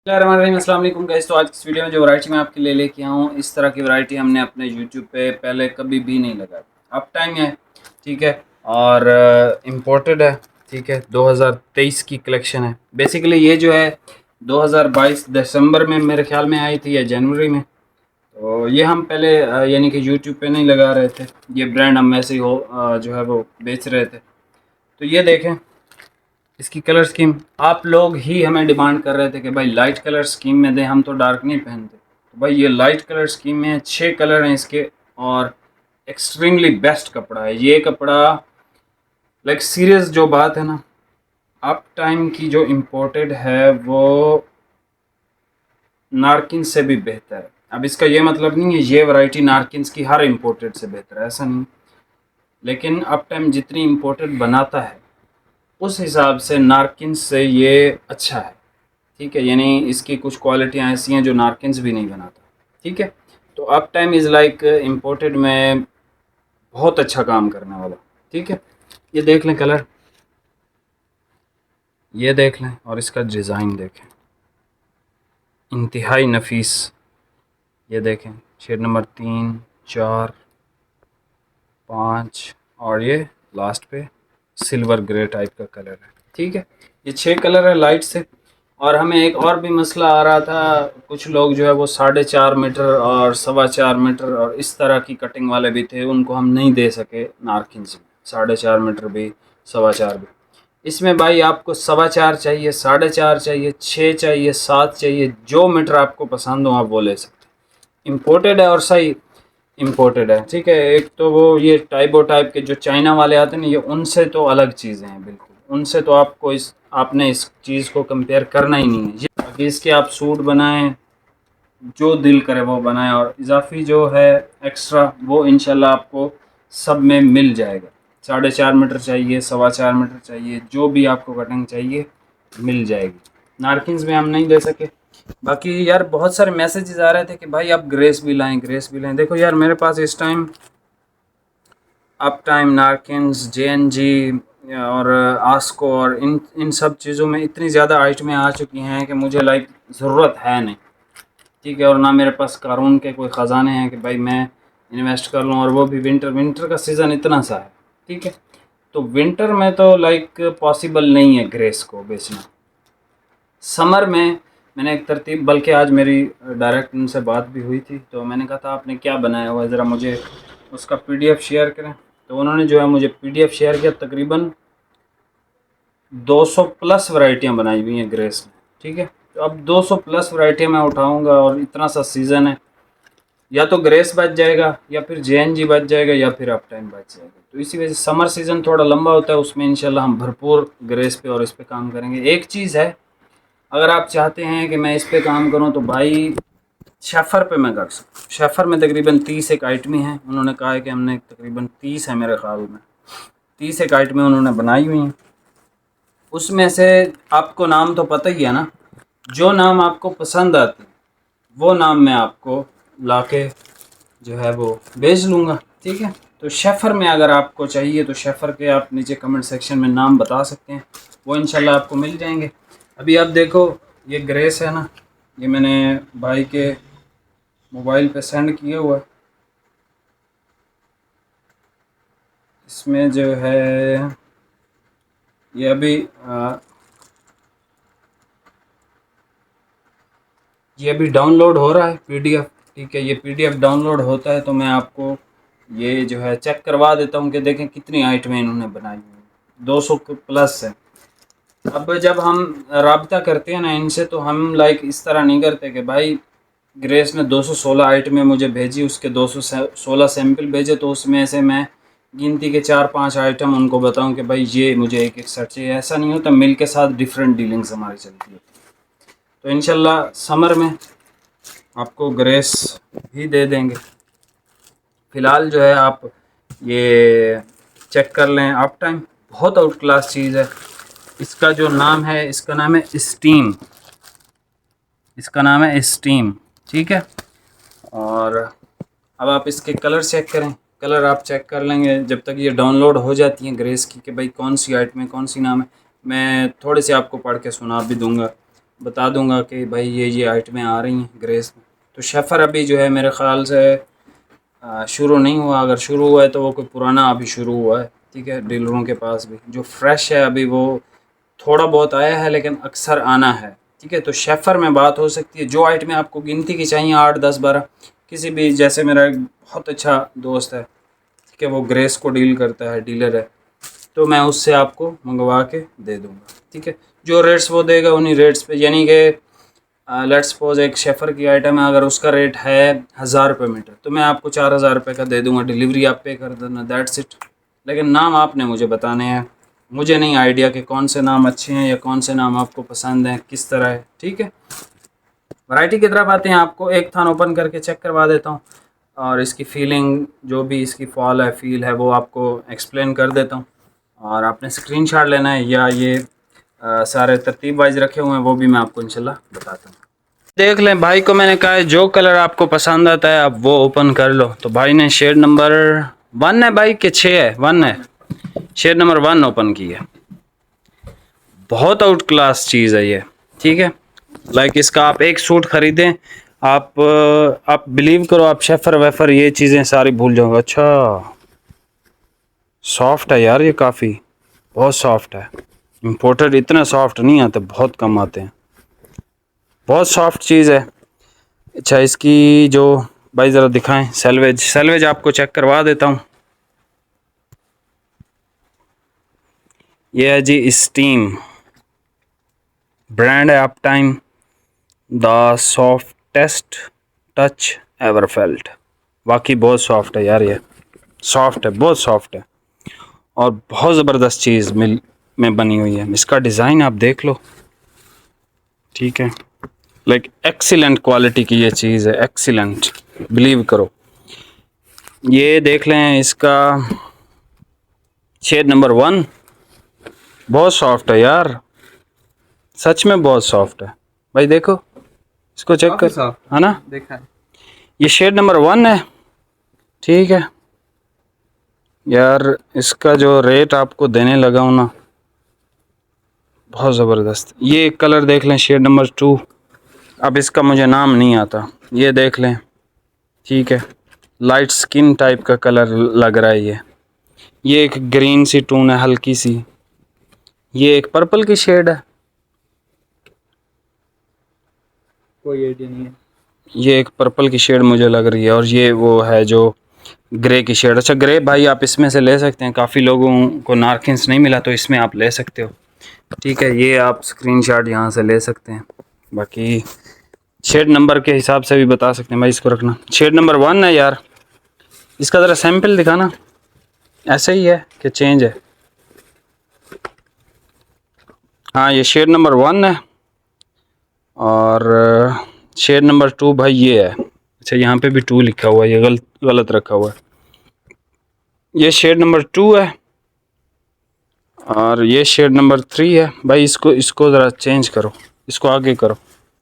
अस्सलाम वालेकुम गाइस। तो आज की इस वीडियो में जो वैरायटी मैं आपके लिए लेके आया हूँ, इस तरह की वैरायटी हमने अपने यूट्यूब पे पहले कभी भी नहीं लगाई। अप टाइम है, ठीक है, और इम्पोर्टेड है, ठीक है। 2023 की कलेक्शन है। बेसिकली ये जो है 2022 दिसंबर में मेरे ख्याल में आई थी या जनवरी में। तो ये हम पहले यानी कि यूट्यूब पे नहीं लगा रहे थे, ये ब्रांड हम ऐसे ही जो है वो बेच रहे थे। तो ये देखें, इसकी कलर स्कीम आप लोग ही हमें डिमांड कर रहे थे कि भाई लाइट कलर स्कीम में दें, हम तो डार्क नहीं पहनते। तो भाई ये लाइट कलर स्कीम में 6 कलर हैं इसके, और एक्सट्रीमली बेस्ट कपड़ा है ये कपड़ा। लाइक सीरियस जो बात है ना, अप टाइम की जो इम्पोर्टेड है वो नारकिन से भी बेहतर है। अब इसका ये मतलब नहीं है ये वैरायटी नारकिन की हर इम्पोर्टेड से बेहतर है, ऐसा नहीं। लेकिन अप टाइम जितनी इम्पोर्टेड बनाता है उस हिसाब से नारकिन से ये अच्छा है, ठीक है। यानी इसकी कुछ क्वालिटियाँ ऐसी हैं जो नारकिन्स भी नहीं बनाता, ठीक है। तो up time is like imported में बहुत अच्छा काम करने वाला, ठीक है। ये देख लें कलर, ये देख लें, और इसका डिज़ाइन देखें, इंतहाई नफीस। ये देखें, शेड नंबर 3, 4, 5, और ये लास्ट पे सिल्वर ग्रे टाइप का कलर है, ठीक है। ये 6 कलर है लाइट से। और हमें एक और भी मसला आ रहा था, कुछ लोग जो है वो 4.5 मीटर और 4.25 मीटर और इस तरह की कटिंग वाले भी थे, उनको हम नहीं दे सके नारकिन्स में। 4.5 मीटर भी, 4.25 भी। इसमें भाई आपको 4.25 चाहिए, 4.5 चाहिए, 6 चाहिए, 7 चाहिए, जो मीटर आपको पसंद हो आप वो ले सकते हैं। इम्पोर्टेड है और सही इम्पोर्टेड है, ठीक है। एक तो वो ये टाइबो टाइप के जो चाइना वाले आते हैं ना, ये उनसे तो अलग चीज़ें हैं बिल्कुल। उनसे तो आपको आपने इस चीज़ को कंपेयर करना ही नहीं है। ये बाकी इसके आप सूट बनाएं, जो दिल करे वो बनाएं, और इजाफी जो है एक्स्ट्रा वो इंशाल्लाह आपको सब में मिल जाएगा। 4.5 मीटर चाहिए, 4.25 मीटर चाहिए, जो भी आपको कटिंग चाहिए मिल जाएगी। नारकिन्स में हम नहीं दे सके। बाकी यार बहुत सारे मैसेजेस आ रहे थे कि भाई आप ग्रेस भी लाएं, ग्रेस भी लाएं। देखो यार, मेरे पास इस टाइम अप टाइम, नारकिन्स, JNG और आस्को और इन सब चीज़ों में इतनी ज़्यादा आइटमें आ चुकी हैं कि मुझे लाइक ज़रूरत है नहीं, ठीक है। और ना मेरे पास कारून के कोई ख़जाने हैं कि भाई मैं इन्वेस्ट कर लूँ, और वो भी विंटर का सीज़न इतना सा है, ठीक है। तो विंटर में तो लाइक पॉसिबल नहीं है ग्रेस को बेचना। समर में मैंने एक तरतीब, बल्कि आज मेरी डायरेक्ट उनसे बात भी हुई थी, तो मैंने कहा था आपने क्या बनाया हुआ है, ज़रा मुझे उसका PDF शेयर करें। तो उन्होंने जो है मुझे PDF शेयर किया। तकरीबन 200 प्लस वैरायटियाँ बनाई हुई हैं ग्रेस में, ठीक है। तो अब 200 प्लस वैरायटियाँ मैं उठाऊँगा, और इतना सा सीज़न है, या तो ग्रेस बच जाएगा, या फिर JNG बच जाएगा, या फिर अप टाइम बच जाएगा। तो इसी वजह से समर सीज़न थोड़ा लंबा होता है, उसमें इंशाल्लाह हम भरपूर ग्रेस पे और इस पे काम करेंगे। एक चीज़ है, अगर आप चाहते हैं कि मैं इस पे काम करूं तो भाई शेफर पे मैं कर सकता हूँ। शेफर में तकरीबन 30 एक आइटमें हैं। उन्होंने कहा है कि हमने तकरीबन 30 है मेरे ख्याल में, 30 एक आइटमें उन्होंने बनाई हुई हैं। उसमें से आपको नाम तो पता ही है ना, जो नाम आपको पसंद आते वो नाम मैं आपको लाके जो है वो भेज लूँगा, ठीक है। तो शेफर में अगर आपको चाहिए तो शेफर के आप नीचे कमेंट सेक्शन में नाम बता सकते हैं, वो इंशाल्लाह आपको मिल जाएंगे। अभी आप देखो, ये ग्रेस है ना, ये मैंने भाई के मोबाइल पे सेंड किया हुआ है। इसमें जो है ये अभी ये अभी डाउनलोड हो रहा है PDF, ठीक है। ये PDF डाउनलोड होता है तो मैं आपको ये जो है चेक करवा देता हूँ कि देखें कितनी आइटमें इन्होंने बनाई हुई हैं। 200 प्लस है। अब जब हम राब्ता करते हैं ना इनसे, तो हम लाइक इस तरह नहीं करते कि भाई ग्रेस ने 216 आइटमें मुझे भेजी, उसके 216 सैंपल भेजे, तो उसमें से मैं गिनती के 4-5 आइटम उनको बताऊं कि भाई ये मुझे एक एक सेट चाहिए। ऐसा नहीं होता, मिल के साथ डिफरेंट डीलिंग्स हमारी चलती है। तो इंशाल्लाह समर में आपको ग्रेस भी दे देंगे। फ़िलहाल जो है आप ये चेक कर लें, अप टाइम बहुत आउट क्लास चीज़ है। इसका जो नाम है, इसका नाम है स्टीम, इसका नाम है स्टीम, ठीक है। और अब आप इसके कलर चेक करें, कलर आप चेक कर लेंगे जब तक ये डाउनलोड हो जाती हैं ग्रेस की, कि भाई कौन सी आइटम है, कौन सी नाम है। मैं थोड़े से आपको पढ़ के सुना भी दूंगा। बता दूंगा कि भाई ये आइटमें आ रही हैं ग्रेस में। तो शेफर अभी जो है मेरे ख़्याल से शुरू नहीं हुआ, अगर शुरू हुआ है तो वो कोई पुराना अभी शुरू हुआ है, ठीक है। डीलरों के पास भी जो फ्रेश है अभी वो थोड़ा बहुत आया है, लेकिन अक्सर आना है, ठीक है। तो शेफर में बात हो सकती है, जो आइटमें आपको गिनती की चाहिए 8 10 12, किसी भी, जैसे मेरा एक बहुत अच्छा दोस्त है, ठीक है, वो ग्रेस को डील करता है, डीलर है, तो मैं उससे आपको मंगवा के दे दूँगा, ठीक है। जो रेट्स वो देगा उन्हीं रेट्स पे, यानी कि लेट्स सपोज एक शेफर की आइटम है, अगर उसका रेट है 1000 रुपये मीटर, तो मैं आपको 4000 रुपये का दे दूंगा, डिलीवरी आप पे कर देना, दैट्स इट। लेकिन नाम आपने मुझे बताने हैं, मुझे नहीं आइडिया कि कौन से नाम अच्छे हैं या कौन से नाम आपको पसंद हैं, किस तरह है, ठीक है। वैरायटी की तरफ आते हैं, आपको एक थान ओपन करके चेक करवा देता हूँ और इसकी फीलिंग, जो भी इसकी फॉल है, फील है, वो आपको एक्सप्लेन कर देता हूँ। और आपने स्क्रीनशॉट लेना है या ये सारे तरतीब वाइज रखे हुए हैं, वो भी मैं आपको इंशाल्लाह बताता हूँ। देख लें, भाई को मैंने कहा है जो कलर आपको पसंद आता है आप वो ओपन कर लो। तो भाई ने शेड नंबर 1 है भाई के 6 है, 1 है, शेड नंबर 1 ओपन की है। बहुत आउट क्लास चीज़ है ये, ठीक है। लाइक इसका आप एक सूट खरीदें, आप बिलीव करो, आप शेफर वेफर ये चीज़ें सारी भूल जाओगे। अच्छा सॉफ्ट है यार, ये काफ़ी बहुत सॉफ्ट है। इम्पोर्टेड इतना सॉफ्ट नहीं आते, बहुत कम आते हैं, बहुत सॉफ्ट चीज़ है। अच्छा इसकी जो, भाई ज़रा दिखाएं सेल्वेज आपको चेक करवा देता हूँ। ये है जी स्टीम, ब्रांड है up time, the softest touch ever felt. वाकई बहुत सॉफ्ट है यार, ये सॉफ्ट है, बहुत सॉफ्ट है और बहुत ज़बरदस्त चीज़ मिल में बनी हुई है। इसका डिज़ाइन आप देख लो, ठीक है, लाइक एक्सीलेंट क्वालिटी की ये चीज़ है, एक्सीलेंट, बिलीव करो। ये देख लें इसका शेड नंबर 1, बहुत सॉफ्ट है यार, सच में बहुत सॉफ्ट है भाई, देखो इसको चेक कर, है ना, देखा है। ये शेड नंबर 1 है, ठीक है यार। इसका जो रेट आपको देने लगा हूँ ना, बहुत ज़बरदस्त। ये एक कलर देख लें, शेड नंबर 2, अब इसका मुझे नाम नहीं आता, ये देख लें, ठीक है, लाइट स्किन टाइप का कलर लग रहा है ये एक ग्रीन सी टून है हल्की सी, ये एक पर्पल की शेड है, कोई आइडिया नहीं है, ये एक पर्पल की शेड मुझे लग रही है, और ये वो है जो ग्रे की शेड। अच्छा ग्रे भाई आप इसमें से ले सकते हैं, काफ़ी लोगों को नारकिन्स नहीं मिला तो इसमें आप ले सकते हो, ठीक है। ये आप स्क्रीनशॉट यहाँ से ले सकते हैं, बाकी शेड नंबर के हिसाब से भी बता सकते हैं भाई, इसको रखना। शेड नंबर 1 है यार, इसका ज़रा सैंपल दिखाना, ऐसे ही है कि चेंज है। हाँ ये शेड नंबर 1 है और शेड नंबर 2 भाई ये है। अच्छा यहाँ पे भी 2 लिखा हुआ है, ये गलत रखा हुआ है। ये शेड नंबर 2 है और ये शेड नंबर 3 है। भाई इसको ज़रा चेंज करो, इसको आगे करो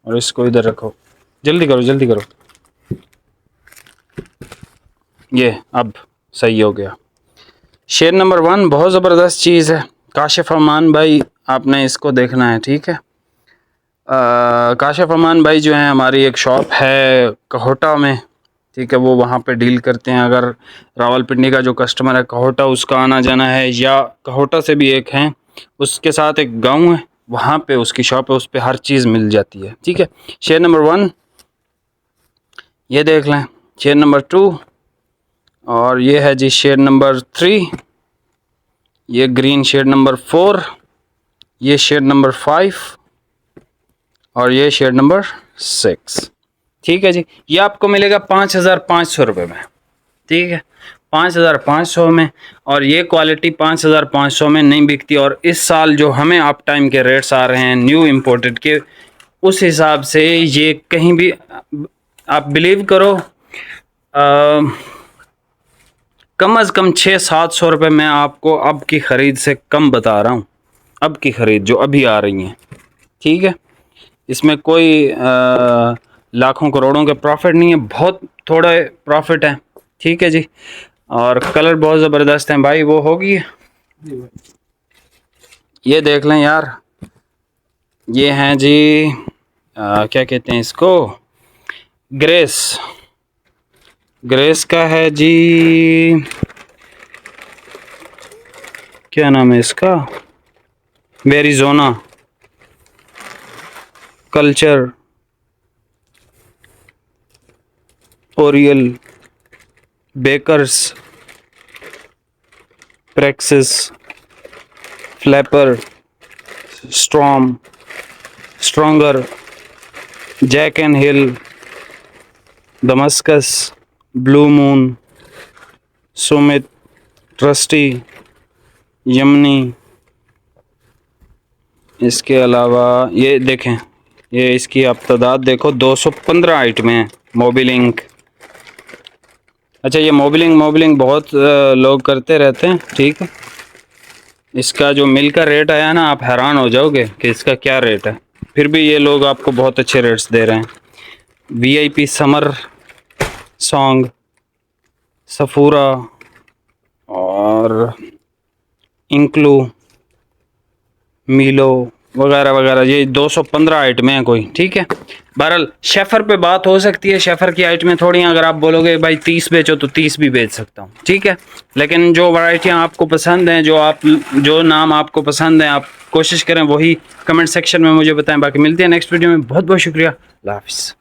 और इसको इधर रखो, जल्दी करो जल्दी करो। ये अब सही हो गया। शेड नंबर 1 बहुत ज़बरदस्त चीज़ है। काशिफ अमान भाई आपने इसको देखना है, ठीक है। काशिफ अमान भाई जो है, हमारी एक शॉप है कहोटा में, ठीक है, वो वहाँ पे डील करते हैं। अगर रावलपिंडी का जो कस्टमर है कहोटा, उसका आना जाना है, या कहोटा से भी एक हैं, उसके साथ एक गांव है, वहाँ पे उसकी शॉप है, उस पर हर चीज़ मिल जाती है, ठीक है। शेड नंबर 1 ये देख लें, शेड नंबर 2 और ये है जी शेड नंबर 3, ये ग्रीन शेड नंबर 4, ये शेड नंबर 5 और ये शेड नंबर 6, ठीक है जी। ये आपको मिलेगा 5500 रुपये में, ठीक है, 5500 में। और ये क्वालिटी 5500 में नहीं बिकती, और इस साल जो हमें अप टाइम के रेट्स आ रहे हैं न्यू इम्पोर्टेड के, उस हिसाब से ये कहीं भी, आप बिलीव करो, कम अज़ कम 600-700 रुपये मैं आपको अब की ख़रीद से कम बता रहा हूँ, अब की ख़रीद जो अभी आ रही हैं, ठीक है। इसमें कोई लाखों करोड़ों के प्रॉफिट नहीं है, बहुत थोड़ा प्रॉफिट है, ठीक है जी। और कलर बहुत ज़बरदस्त हैं भाई, वो होगी, ये देख लें यार, ये हैं जी क्या कहते हैं इसको, ग्रेस। ग्रेस का है जी, क्या नाम है इसका, वेरिजोना, culture, Oriel, bakers, praxis, flapper, स्ट्रॉम, stronger, Jack and Hill, Damascus, blue moon, Sumit, trustee, यमनी। इसके अलावा ये देखें, ये इसकी आप तादाद देखो, 215 आइटमें हैं। मोबिलिंक, अच्छा ये मोबिलिंग बहुत लोग करते रहते हैं, ठीक है। इसका जो मिल का रेट आया ना, आप हैरान हो जाओगे कि इसका क्या रेट है, फिर भी ये लोग आपको बहुत अच्छे रेट्स दे रहे हैं। VIP समर सॉन्ग, सफूरा और इंक्लू, मीलो वगैरह वगैरह, ये 215 आइटमें हैं कोई, ठीक है। बहरहाल शेफर पे बात हो सकती है, शेफर की आइटमें थोड़ी हैं, अगर आप बोलोगे भाई 30 बेचो तो 30 भी बेच सकता हूँ, ठीक है। लेकिन जो वैरायटियाँ आपको पसंद हैं, जो नाम आपको पसंद हैं, आप कोशिश करें वही कमेंट सेक्शन में मुझे बताएं। बाकी मिलते हैं नेक्स्ट वीडियो में, बहुत बहुत शुक्रिया, अल्लाह हाफिज़।